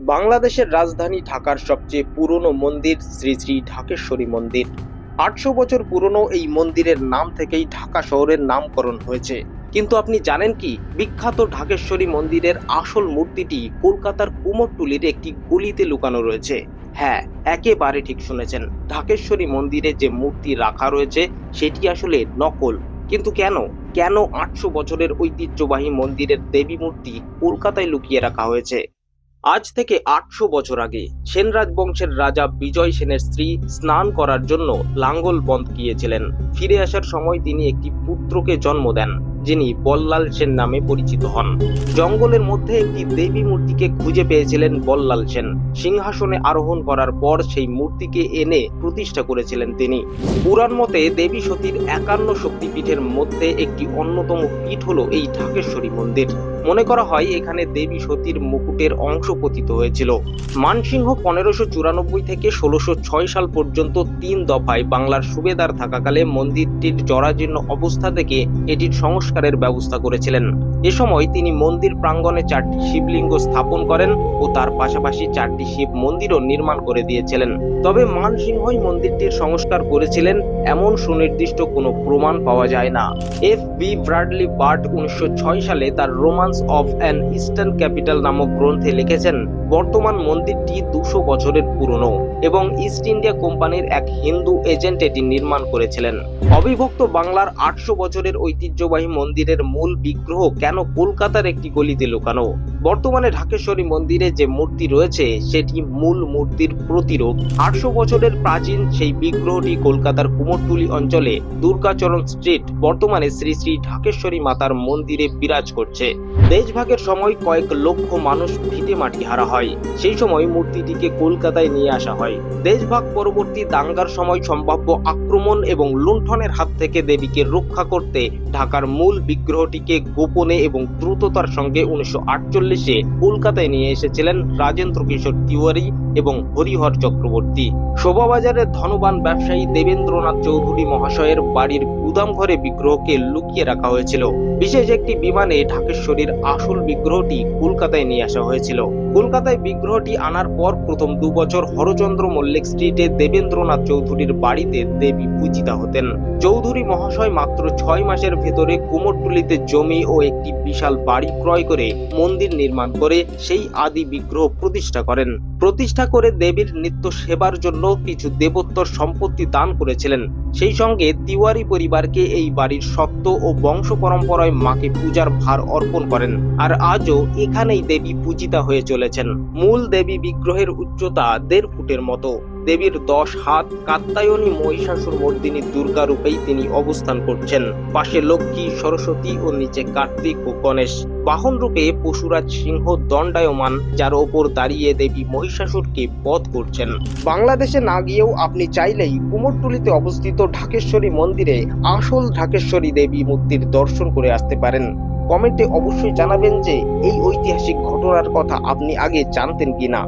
বাংলাদেশের রাজধানী ঢাকার সবচেয়ে পুরনো মন্দির শ্রী শ্রী ঢাকেশ্বরী মন্দির। ৮০০ বছর পুরনো এই মন্দিরের নাম থেকেই ঢাকা শহরের নামকরণ হয়েছে। কিন্তু আপনি জানেন কি, বিখ্যাত ঢাকেশ্বরী মন্দিরের আসল মূর্তিটি কলকাতার কুমোরটুলির একটি গলিতে লুকানো রয়েছে। হ্যাঁ, একেবারে ঠিক শুনেছেন, ঢাকেশ্বরী মন্দিরে যে মূর্তি রাখা রয়েছে সেটি আসলে নকল। কিন্তু কেন কেন ৮০০ বছরের ঐতিহ্যবাহী মন্দিরের দেবী মূর্তি কলকাতায় লুকিয়ে রাখা হয়েছে? আজ থেকে ৮০০ বছর আগে সেন রাজবংশের রাজা বিজয় সেনের স্ত্রী স্নান করার জন্য লাঙ্গলবন্দ গিয়েছিলেন। ফিরে আসার সময় তিনি একটি পুত্রকে জন্ম দেন, যিনি বল্লাল সেন নামে পরিচিত হন। জঙ্গলের মধ্যে একটি দেবী মূর্তিকে খুঁজে পেয়েছিলেন বল্লাল সেন। সিংহাসনে আরোহণ করার পর সেই মূর্তিকে এনে প্রতিষ্ঠা করেছিলেন তিনি। পুরাণ মতে দেবী সতীর ৫১ শক্তিপীঠের মধ্যে একটি অন্যতম পীঠ হলো এই ঢাকেশ্বরী মন্দির। মনে করা হয় এখানে দেবী সতীর মুকুটের অংশ পতিত হয়েছিল। মানসিংহ ১৫৯৪ থেকে ১৬০৬ সাল পর্যন্ত ৩ দফায় বাংলার সুবেদার থাকাকালে মন্দিরটির জরাজীর্ণ অবস্থা থেকে এটির সংস্কারের ব্যবস্থা করেছিলেন। এ সময় তিনি মন্দির প্রাঙ্গণে ৪টি শিবলিঙ্গ স্থাপন করেন ও তার পাশাপাশি ৪টি শিব মন্দিরও নির্মাণ করে দিয়েছিলেন। তবে মানসিংহই মন্দিরটির সংস্কার করেছিলেন এমন সুনির্দিষ্ট কোনো প্রমাণ পাওয়া যায় না। এফ.বি. ব্র্যাডলি বার্ট ১৯০৬ সালে তার romance of an eastern capital নামক গ্রন্থে লিখেছেন, বর্তমান মন্দিরটি ২০০ বছরের পুরনো এবং ইস্ট ইন্ডিয়া কোম্পানির এক হিন্দু এজেন্ট এটি নির্মাণ করেছিলেন। অবিভক্ত বাংলার ৮০০ বছরের ঐতিহ্যবাহী মন্দিরের মূল বিগ্রহ কেন কলকাতার একটি গলিতে লুকানো? বর্তমানে ঢাকেশ্বরী মন্দিরে যে মূর্তি রয়েছে সেটি মূল মূর্তির প্রতিরূপ। ৮০০ বছরের প্রাচীন সেই বিগ্রহটি কলকাতার কুমোরটুলি অঞ্চলে দুর্গাচরণ স্ট্রিট, বর্তমানে শ্রী শ্রী ঢাকেশ্বরী মাতার মন্দিরে বিরাজ করছে। দেশভাগের সময় কয়েক লক্ষ মানুষ ভিটে মাটি হারা হয়। সেই সময় মূর্তিটিকে কলকাতায় নিয়ে আসা হয়। দেশভাগ পরবর্তী দাঙ্গার সময় সম্ভাব্য আক্রমণ এবং লুণ্ঠনের হাত থেকে দেবীকে রক্ষা করতে ঢাকার মূল বিগ্রহটিকে গোপনে এবং দ্রুততার সঙ্গে ১৯৪৮-এ কলকাতায় নিয়ে এসেছিলেন রাজেন্দ্র কিশোর তিওয়ারি এবং হরিহর চক্রবর্তী। শোভাবাজারের ধনবান ব্যবসায়ী দেবেন্দ্রনাথ চৌধুরী মহাশয়ের বাড়ির গুদাম ঘরে বিগ্রহকে লুকিয়ে রাখা হয়েছিল। বিশেষ একটি বিমানে ঢাকেশ্বরীর আসল বিগ্রহটি কলকাতায় নিয়ে আসা হয়েছিল। কলকাতায় বিগ্রহটি আনার পর প্রথম ২ বছর হরচন্দ্র মল্লিক স্ট্রিটে দেবেন্দ্রনাথ চৌধুরীর বাড়িতে দেবী পূজিতা হতেন। চৌধুরী মহাশয় মাত্র ৬ মাসের ভেতরে কুমোরটুলিতে জমি ও একটি বিশাল বাড়ি ক্রয় করে মন্দির নির্মাণ করে সেই আদি বিগ্রহ প্রতিষ্ঠা করেন। প্রতিষ্ঠা করে দেবীর নিত্য সেবার জন্য কিছু দেবোত্তর সম্পত্তি দান করেছিলেন। সেই সঙ্গে তিওয়ারি পরিবারকে এই বাড়ির সত্ত্ব ও বংশ পরম্পরায় মাকে পূজার ভার অর্পণ করেন। আর আজও এখানেই দেবী পূজিতা হয়ে চলেছেন। মূল দেবী বিগ্রহের উচ্চতা ১.৫ ফুটের মতো। দেবীর ১০ হাত, কাত্যায়নী মহিষাসুর মর্দিনী দুর্গা রূপেই তিনি অবস্থান করছেন। পাশে লক্ষ্মী, সরস্বতী ও নিচে কার্তিক ও গণেশ। বাহন রূপে পশুরাজ সিংহ দণ্ডায়মান, যার ওপর দাঁড়িয়ে দেবী মহিষাসুরকে বধ করছেন। বাংলাদেশে না গিয়েও আপনি চাইলেই কুমোরটুলিতে অবস্থিত ঢাকেশ্বরী মন্দিরে আসল ঢাকেশ্বরী দেবী মূর্তির দর্শন করে আসতে পারেন। কমেন্টে অবশ্যই জানাবেন যে এই ঐতিহাসিক ঘটনার কথা আপনি আগে জানতেন কিনা।